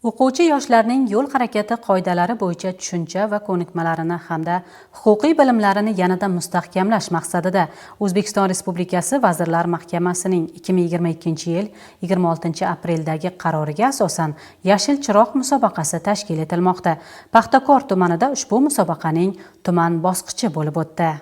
O'quvchi yoshlarning yo'l harakati qoidalari bo'yicha tushuncha va ko'nikmalarini hamda huquqiy bilimlarini yanada mustahkamlash maqsadida O'zbekiston Respublikasi Vazirlar Mahkamasining 2022-yil 26-apreldagi qaroriga asosan Yashil chiroq musobaqasi tashkil etilmoqda. Paxtakor tumanida ushbu musobaqaning tuman bosqichi bo'lib o'tdi.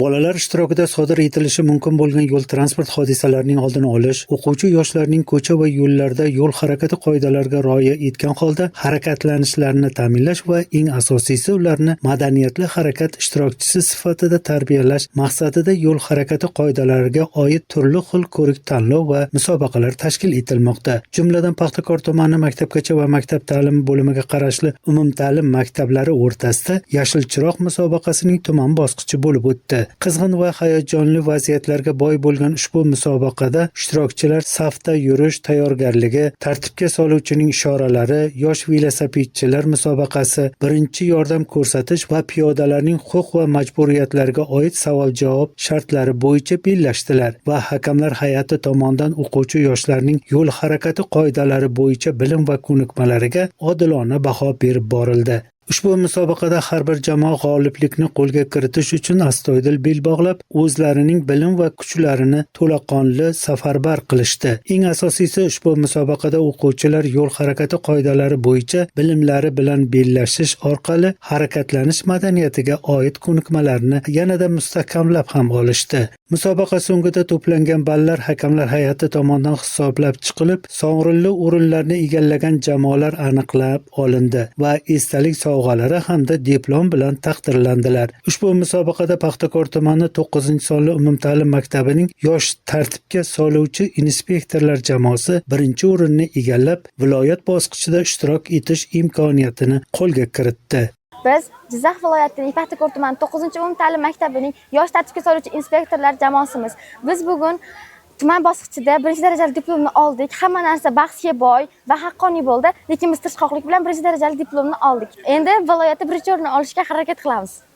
Bolalar ishtirokida sodir etilishi mumkin bo'lgan yo'l transport hodisalarining oldini olish, o'quvchi yoshlarning ko'cha va yo'llarda yo'l harakati qoidalariga rioya etgan holda harakatlanishlarini ta'minlash va eng asosiysi ularni madaniyatli harakat ishtirokchisi sifatida tarbiyalash maqsadida yo'l harakati qoidalariga oid turli xil ko'rik tanlov va musobaqalar tashkil etilmoqda. Jumladan Paxtakor tumani maktabgacha va maktab ta'limi bo'limiga qarashli umumta'lim maktablari o'rtasida Yashil chiroq musobaqasining tuman bosqichi bo'lib o'tdi. Qizg'in va hayajonli vaziyatlarga boy bo'lgan ushbu musobaqada ishtirokchilar safda yurish tayyorgarligi, tartibga soluvchining ishoralari, yosh velosipedchilar musobaqasi, birinchi yordam ko'rsatish va piyodalarning huquq va majburiyatlariga oid savol-javob shartlari bo'yicha bellashdilar va hakamlar hay'ati tomonidan o'quvchi yoshlarning yo'l harakati qoidalari bo'yicha bilim va ko'nikmalariga odilona baho berib borildi. Ushbu musobaqada har bir jamoa g'oliblikni qo'lga kiritish uchun astoydil bel bog'lab, o'zlarining bilim va kuchlarini to'laqonli safarbar qilishdi. Eng asosiysi ushbu musobaqada o'quvchilar yo'l harakati qoidalari bo'yicha bilimlari bilan bellashish orqali harakatlanish madaniyatiga oid ko'nikmalarini yanada mustahkamlab ham olishdi. Musobaqa so'ngida to'plangan ballar hakamlar hay'ati tomonidan hisoblab chiqilib, sovrinli o'rinlarni egallagan jamoalar aniqlab olindi va esdalik sovg'alari hamda diplom bilan taqdirlandilar. Ushbu musobaqada Paxtakor tumani 9-sonli umumta'lim maktabining yosh tartibga soluvchi inspektorlar jamoasi birinchi o'rinni egallab, viloyat bosqichida ishtirok etish imkoniyatini qo'lga kiritdi. Biz Jizzax viloyatining Paxtakor tumani 9-umumta'lim maktabining yosh tartibga soluvchi inspektorlar jamoasimiz. Biz bugun tuman bosqichida birinchi darajali diplomni oldik. Hamma narsa bahsga boy va haqqoniy bo'ldi, lekin biz tirishqoqlik bilan birinchi darajali diplomni oldik. Endi viloyatda birinchi o'rinni olishga harakat qilamiz.